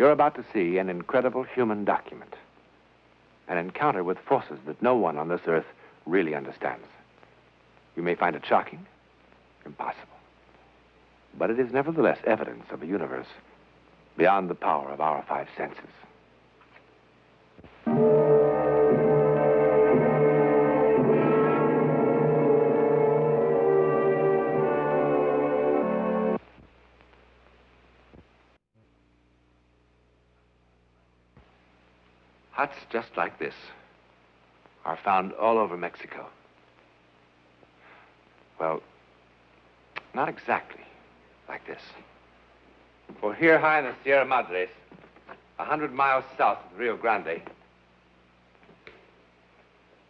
You're about to see an incredible human document. An encounter with forces that no one on this earth really understands. You may find it shocking, impossible. But it is nevertheless evidence of a universe beyond the power of our five senses. Huts just like this are found all over Mexico. Well, not exactly like this. For here high in the Sierra Madres, 100 miles south of the Rio Grande,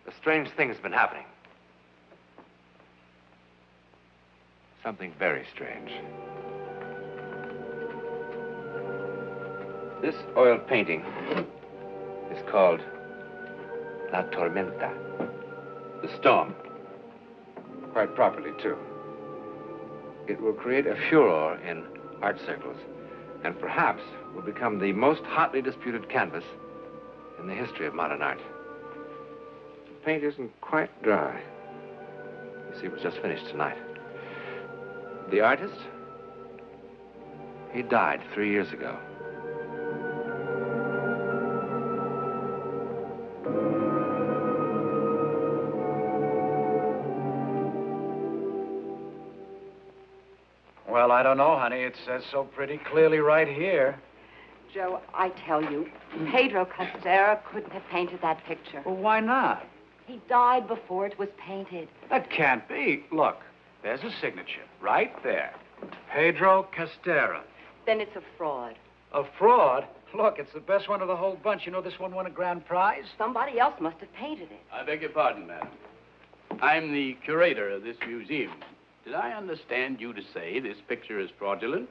a strange thing has been happening. Something very strange. This oil painting is called La Tormenta, the storm. Quite properly, too. It will create a furor in art circles, and perhaps will become the most hotly disputed canvas in the history of modern art. The paint isn't quite dry. You see, it was just finished tonight. The artist, he died 3 years ago. Well, I don't know, honey. It says so pretty clearly right here. Joe, I tell you, Pedro Castera couldn't have painted that picture. Well, why not? He died before it was painted. That can't be. Look, there's a signature right there. Pedro Castera. Then it's a fraud. A fraud? Look, it's the best one of the whole bunch. You know this one won a grand prize? Somebody else must have painted it. I beg your pardon, madam. I'm the curator of this museum. Did I understand you to say this picture is fraudulent?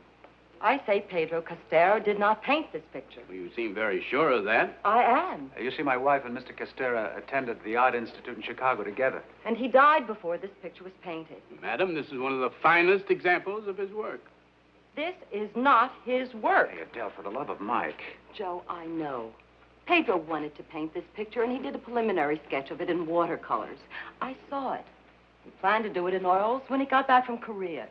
I say Pedro Castera did not paint this picture. Well, you seem very sure of that. I am. You see, my wife and Mr. Castera attended the Art Institute in Chicago together. And he died before this picture was painted. Madam, this is one of the finest examples of his work. This is not his work. Hey, Adele, for the love of Mike. Joe, I know. Pedro wanted to paint this picture, and he did a preliminary sketch of it in watercolors. I saw it. He planned to do it in oils when he got back from Korea.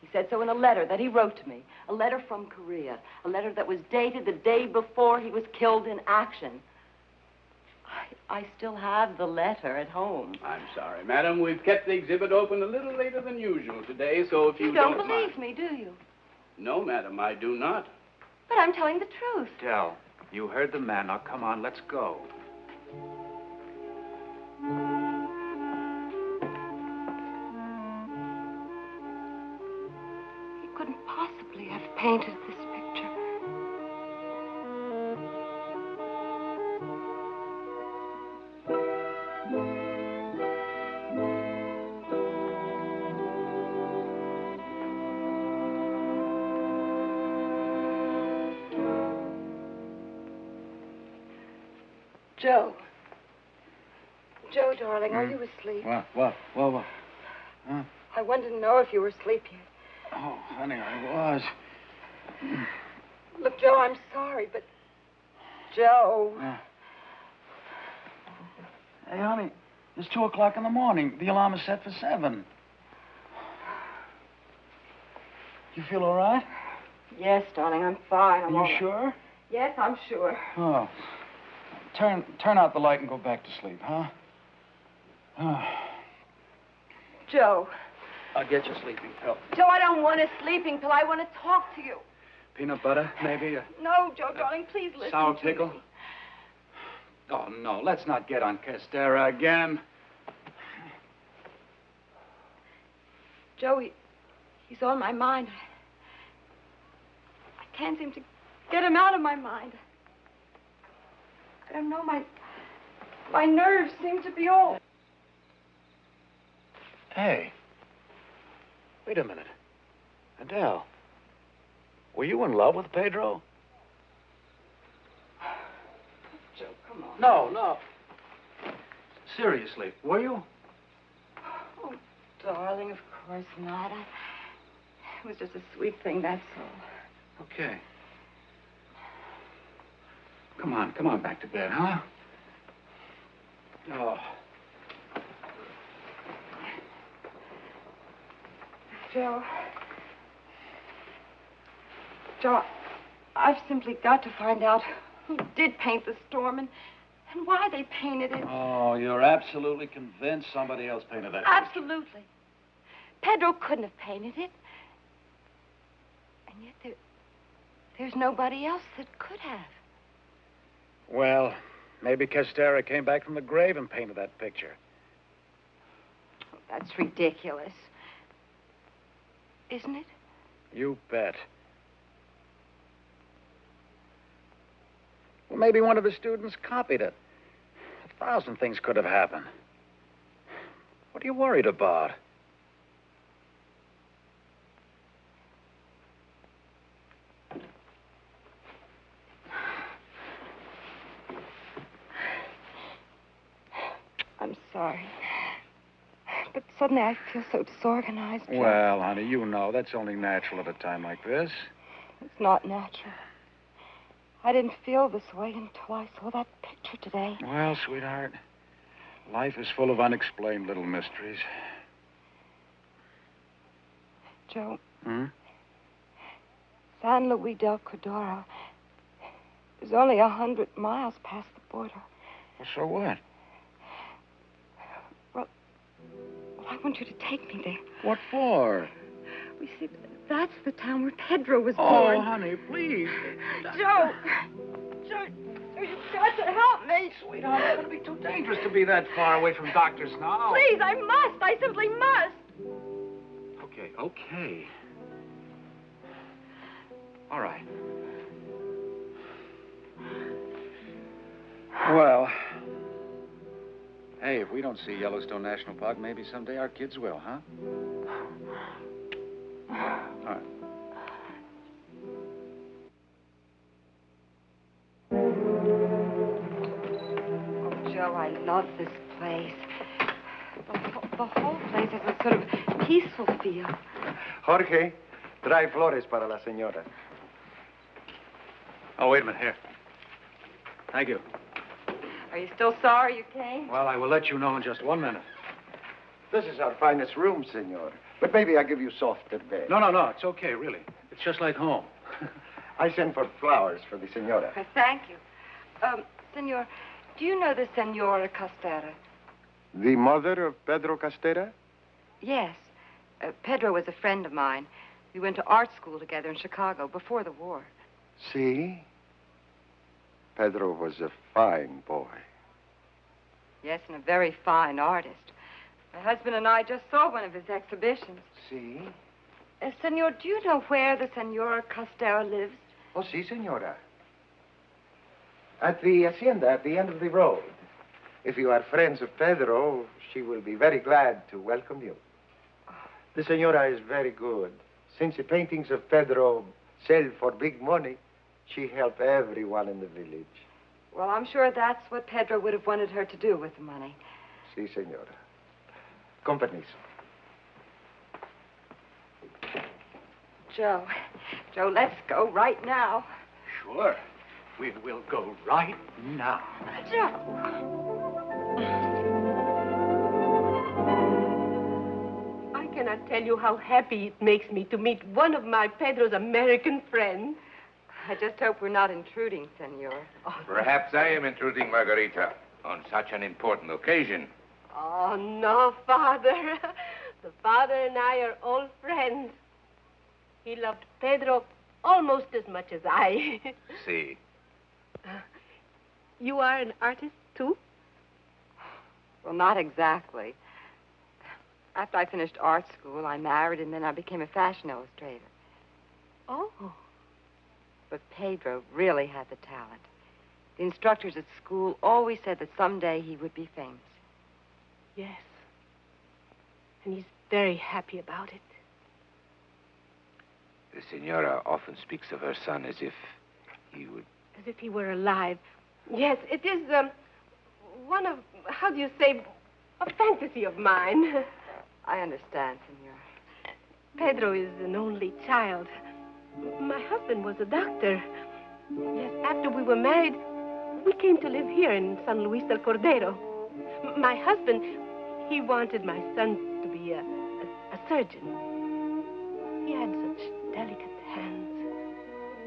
He said so in a letter that he wrote to me. A letter from Korea. A letter that was dated the day before he was killed in action. I still have the letter at home. I'm sorry, madam. We've kept the exhibit open a little later than usual today, so if you don't believe me, do you? No, madam, I do not. But I'm telling the truth. Adele, you heard the man. Now, come on, let's go. Couldn't possibly have painted this picture. Joe. Joe, darling, are you asleep? What? Huh? I wanted to know if you were asleep yet. Oh, honey, I was. Look, Joe, I'm sorry, but... Joe... Hey, honey, it's 2 o'clock in the morning. The alarm is set for 7. You feel all right? Yes, darling, I'm fine. Are you sure? Yes, I'm sure. Oh. Turn out the light and go back to sleep, huh? Oh. Joe. I'll get you a sleeping pill. Joe, I don't want a sleeping pill. I want to talk to you. Peanut butter, maybe? No, Joe, darling, please listen sour to pickle? me. Oh, no, let's not get on Castera again. Joe, he's on my mind. I can't seem to get him out of my mind. I don't know, my nerves seem to be all... Hey. Wait a minute. Adele, were you in love with Pedro? Joe, come on. No. Seriously, were you? Oh, darling, of course not. It was just a sweet thing, that's all. Okay. Come on back to bed, huh? Oh. Joe, I've simply got to find out who did paint the storm and why they painted it. Oh, you're absolutely convinced somebody else painted that? Absolutely. Pedro couldn't have painted it. And yet there's nobody else that could have. Well, maybe Castera came back from the grave and painted that picture. Oh, that's ridiculous. Isn't it? You bet. Well, maybe one of the students copied it. 1,000 things could have happened. What are you worried about? I'm sorry. But suddenly I feel so disorganized. Joe. Well, honey, you know that's only natural at a time like this. It's not natural. I didn't feel this way until I saw that picture today. Well, sweetheart, life is full of unexplained little mysteries. Joe. Hmm? San Luis del Cordero is only 100 miles past the border. Well, so what? Well, I want you to take me there. What for? You see, that's the town where Pedro was born. Oh, honey, please. Joe, you've got to help me. Sweetheart, it's going to be too dangerous to be that far away from doctors now. Please, I must. I simply must. Okay. All right. Well, hey, if we don't see Yellowstone National Park, maybe someday our kids will, huh? All right. Oh, Joe, I love this place. The whole place has a sort of peaceful feel. Jorge, trae flores para la señora. Oh, wait a minute. Here. Thank you. Are you still sorry you came? Well, I will let you know in just 1 minute. This is our finest room, senor. But maybe I'll give you softer bed. No. It's okay, really. It's just like home. I sent for flowers for the senora. Thank you. Senor, do you know the Senora Castera? The mother of Pedro Castera? Yes. Pedro was a friend of mine. We went to art school together in Chicago before the war. See? Pedro was a fine boy. Yes, and a very fine artist. My husband and I just saw one of his exhibitions. See? Senor, do you know where the Senora Castera lives? Oh, si, senora. At the hacienda at the end of the road. If you are friends of Pedro, she will be very glad to welcome you. The senora is very good. Since the paintings of Pedro sell for big money, she helped everyone in the village. Well, I'm sure that's what Pedro would have wanted her to do with the money. Si, senora. Con permiso. Joe, let's go right now. Sure. We will go right now. Joe. I cannot tell you how happy it makes me to meet one of my Pedro's American friends. I just hope we're not intruding, Senor. Perhaps I am intruding, Margarita, on such an important occasion. Oh, no, Father. The father and I are old friends. He loved Pedro almost as much as I. See. You are an artist, too? Well, not exactly. After I finished art school, I married, and then I became a fashion illustrator. Oh. But Pedro really had the talent. The instructors at school always said that someday he would be famous. Yes. And he's very happy about it. The senora often speaks of her son as if he would... As if he were alive. Yes, it is, one of, how do you say, a fantasy of mine. I understand, Senor. Pedro is an only child. My husband was a doctor. Yes, after we were married, We came to live here in San Luis del Cordero. My husband, he wanted my son to be a surgeon. He had such delicate hands.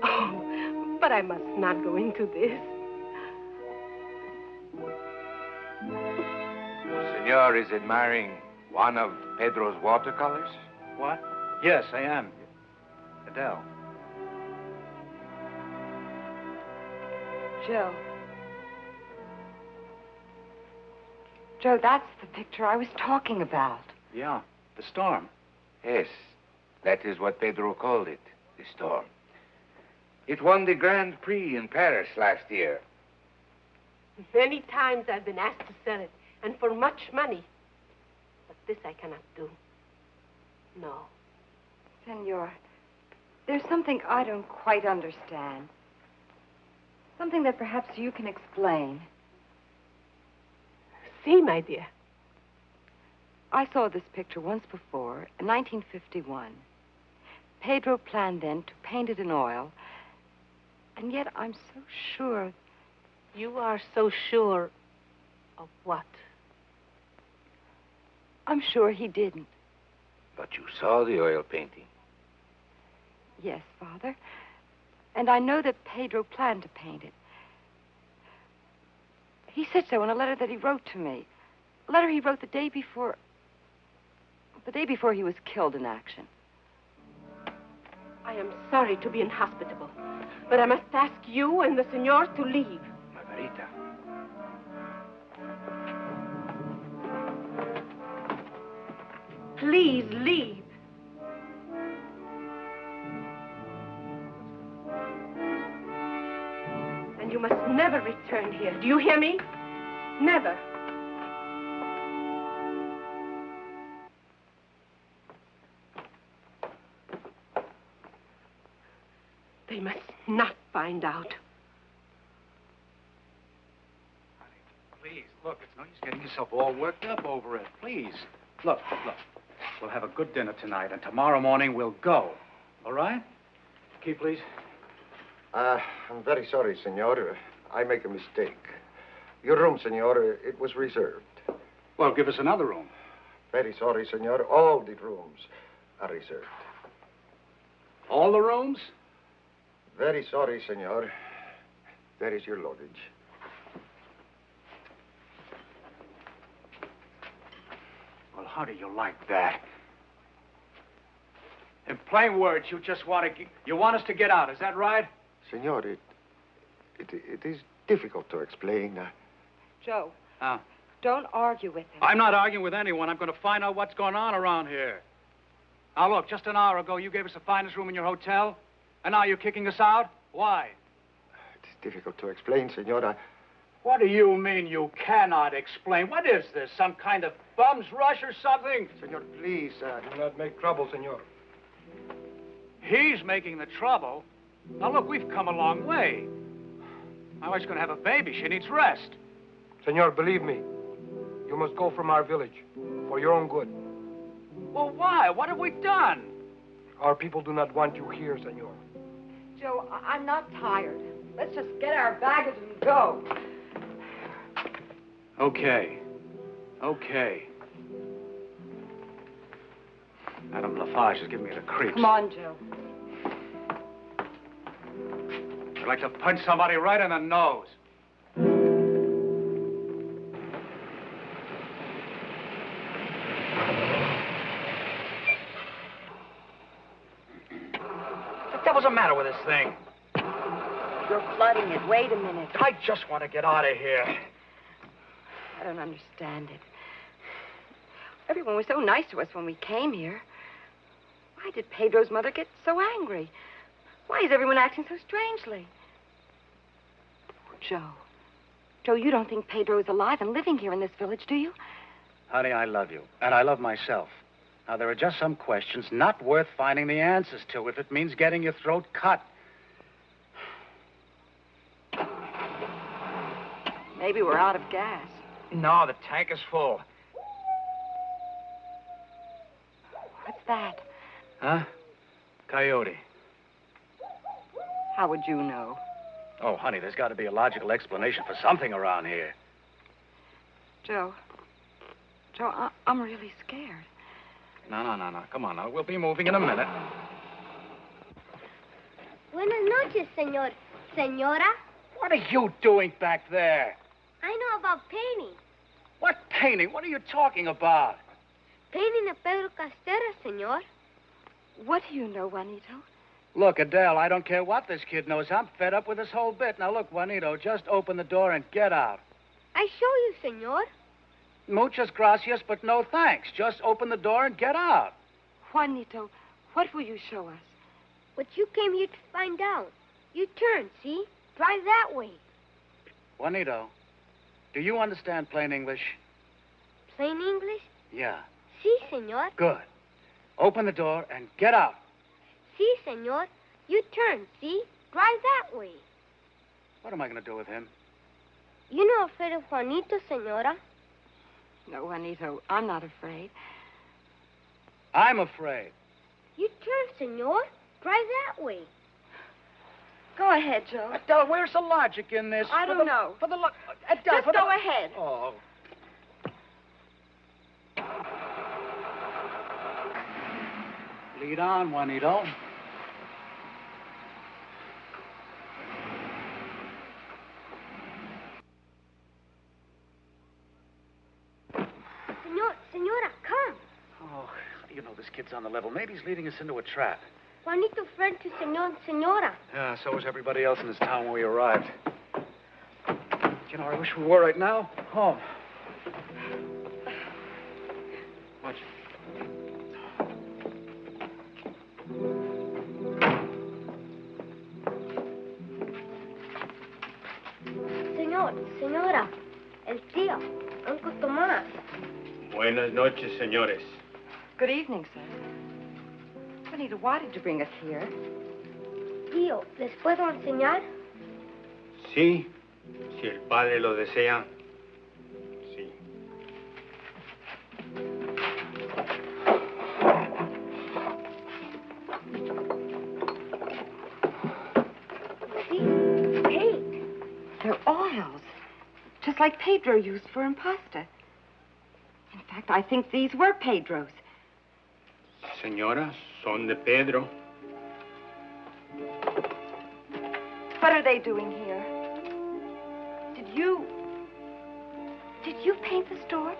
Oh, but I must not go into this. Senor is admiring one of Pedro's watercolors? What? Yes, I am. Adele. Joe. Joe, that's the picture I was talking about. Yeah, the storm. Yes, that is what Pedro called it, the storm. It won the Grand Prix in Paris last year. Many times I've been asked to sell it, and for much money. But this I cannot do. No. Senor, there's something I don't quite understand. Something that perhaps you can explain. See, my dear. I saw this picture once before, in 1951. Pedro planned then to paint it in oil, and yet I'm so sure. You are so sure of what? I'm sure he didn't. But you saw the oil painting. Yes, Father. And I know that Pedro planned to paint it. He said so in a letter that he wrote to me. A letter he wrote the day before he was killed in action. I am sorry to be inhospitable, but I must ask you and the senor to leave. Margarita. Please leave. And you must never return here. Do you hear me? Never. They must not find out. Please, look, it's no use getting yourself all worked up over it. Please. Look. We'll have a good dinner tonight, and tomorrow morning we'll go. All right? Key, please. I'm very sorry, senor. I make a mistake. Your room, senor, it was reserved. Well, give us another room. Very sorry, senor. All the rooms are reserved. All the rooms? Very sorry, senor. There is your luggage. Well, how do you like that? In plain words, you just want us to get out, is that right? Senor, it is difficult to explain. Joe, don't argue with him. I'm not arguing with anyone. I'm going to find out what's going on around here. Now, look, just an hour ago, you gave us the finest room in your hotel, and now you're kicking us out? Why? It is difficult to explain, senor. What do you mean you cannot explain? What is this, some kind of bum's rush or something? Senor, please, Do not make trouble, senor. He's making the trouble. Now, look, we've come a long way. My wife's going to have a baby. She needs rest. Senor, believe me, you must go from our village for your own good. Well, why? What have we done? Our people do not want you here, senor. Joe, I'm not tired. Let's just get our baggage and go. Okay. Madame Lafarge is giving me the creeps. Come on, Joe. I'd like to punch somebody right in the nose. What the devil's the matter with this thing? You're flooding it. Wait a minute. I just want to get out of here. I don't understand it. Everyone was so nice to us when we came here. Why did Pedro's mother get so angry? Why is everyone acting so strangely? Joe, you don't think Pedro is alive and living here in this village, do you? Honey, I love you, and I love myself. Now, there are just some questions not worth finding the answers to if it means getting your throat cut. Maybe we're out of gas. No, the tank is full. What's that? Huh? Coyote. How would you know? Oh, honey, there's got to be a logical explanation for something around here. Joe. Joe, I'm really scared. No. Come on now. We'll be moving in a minute. Buenas noches, señor. Señora? What are you doing back there? I know about painting. What painting? What are you talking about? Painting of Pedro Castera, señor. What do you know, Juanito? Look, Adele, I don't care what this kid knows. I'm fed up with this whole bit. Now, look, Juanito, just open the door and get out. I show you, señor. Muchas gracias, but no thanks. Just open the door and get out. Juanito, what will you show us? What you came here to find out. You turn, see? Drive that way. Juanito, do you understand plain English? Plain English? Yeah. Sí, señor. Good. Open the door and get out. Sí, señor. You turn, see? Drive that way. What am I going to do with him? You know afraid of Juanito, señora? No, Juanito, I'm not afraid. I'm afraid. You turn, señor. Drive that way. Go ahead, Joe. Adele, where's the logic in this? I don't know. For the Adele, Just go ahead. Oh. Lead on, Juanito. Señora, come. Oh, how do you know this kid's on the level? Maybe he's leading us into a trap. Juanito friend to señor and señora. Yeah, so was everybody else in this town when we arrived. You know, I wish we were right now home. Watch. Señora, el tío, Uncle Tomás. Buenas noches, señores. Good evening, sir. Juanito, why did you bring us here? Tío, ¿les puedo enseñar? Sí, si el padre lo desea. Sí. See? Paint. They're oils, just like Pedro used for impasta. In fact, I think these were Pedro's. Señora, son de Pedro. What are they doing here? Did you paint the store?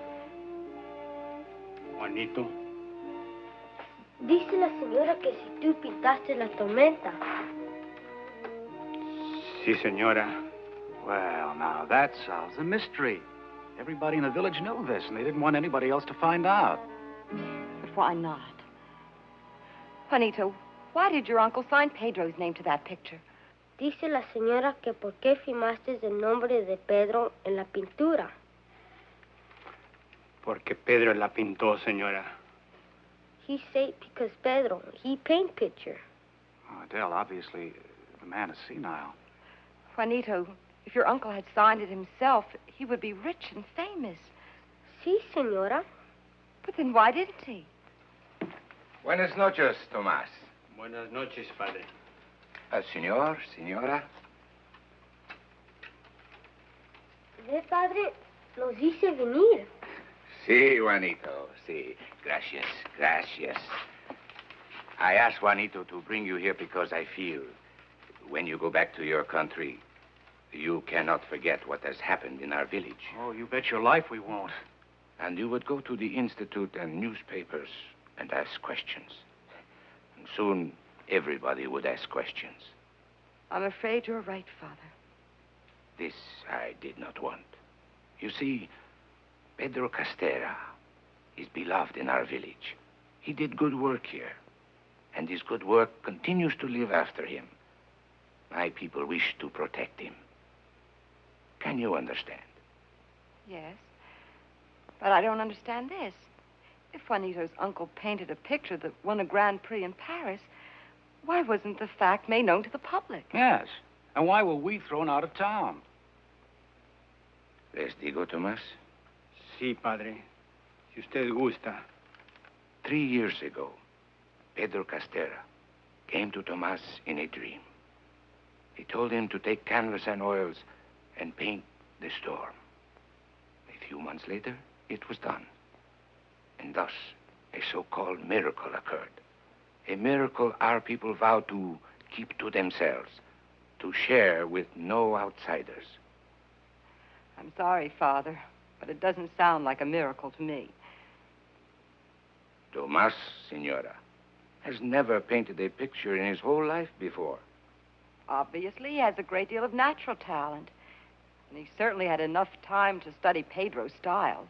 Juanito. Dice la señora que si tú pintaste la tormenta. Sí, señora. Well, now that solves the mystery. Everybody in the village knew this, and they didn't want anybody else to find out. But why not? Juanito, why did your uncle sign Pedro's name to that picture? Dice la señora que por qué firmaste el nombre de Pedro en la pintura. Porque Pedro la pintó, señora. He said because Pedro, he paint picture. Oh, Adele, obviously, the man is senile. Juanito, if your uncle had signed it himself, he would be rich and famous. Sí, señora. But then why didn't he? Buenas noches, Tomás. Buenas noches, padre. Señor, señora. Ve, padre, nos dice venir. Sí, Juanito, sí. Gracias, gracias. I asked Juanito to bring you here because I feel when you go back to your country, you cannot forget what has happened in our village. Oh, you bet your life we won't. And you would go to the institute and newspapers and ask questions. And soon, everybody would ask questions. I'm afraid you're right, Father. This I did not want. You see, Pedro Castera is beloved in our village. He did good work here, and his good work continues to live after him. My people wish to protect him. Can you understand? Yes. But I don't understand this. If Juanito's uncle painted a picture that won a Grand Prix in Paris, why wasn't the fact made known to the public? Yes. And why were we thrown out of town? Les digo, Tomás? Sí, padre. Si usted gusta. 3 years ago, Pedro Castera came to Tomás in a dream. He told him to take canvas and oils and paint the storm. A few months later, it was done. And thus, a so-called miracle occurred. A miracle our people vowed to keep to themselves, to share with no outsiders. I'm sorry, Father, but it doesn't sound like a miracle to me. Tomas, Senora, has never painted a picture in his whole life before. Obviously, he has a great deal of natural talent. And he certainly had enough time to study Pedro's style.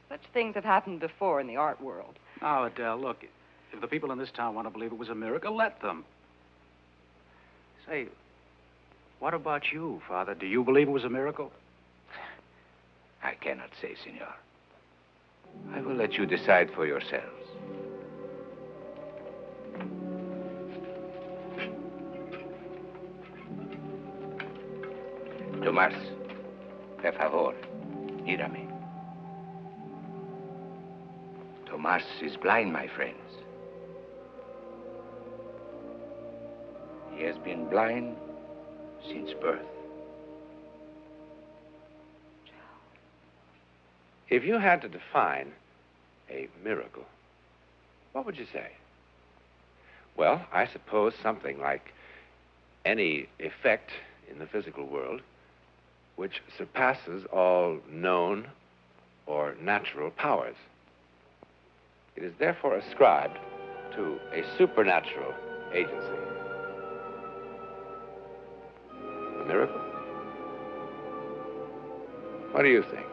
Such things have happened before in the art world. Now, Adele, look, if the people in this town want to believe it was a miracle, let them. Say, what about you, Father? Do you believe it was a miracle? I cannot say, Senor. I will let you decide for yourselves. Tomás, por favor, mírame. Tomás is blind, my friends. He has been blind since birth. If you had to define a miracle, what would you say? Well, I suppose something like any effect in the physical world which surpasses all known or natural powers. It is therefore ascribed to a supernatural agency. A miracle? What do you think?